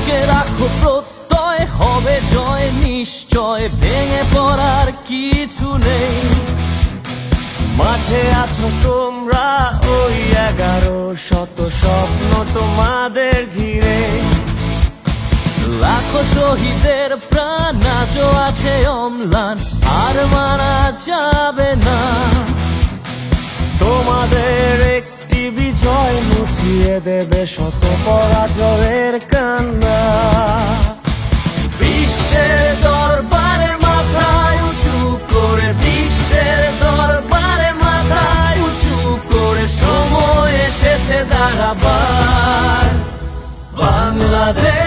বুকে রাখো প্রত্যয়, হবে জয় নিশ্চয়, ভেঙে পড়ার কিছু নেই। মাঠে আছো তোমরা ওই 1100 স্বপ্ন তোমাদের ঘিরে। লাখো শহীদের প্রাণ আজও আছে অম্লান, আর মারা যাবে না। তোমাদের একটি বিজয় মুছিয়ে দেবে শত পরাজয়ের কান্না। বিশ্বের দরবারে মাথায় উঁচু করে, বিশ্বের দরবারে মাথায় উঁচু করে, সময় এসেছে দাঁড়াবার। বাংলাদেশ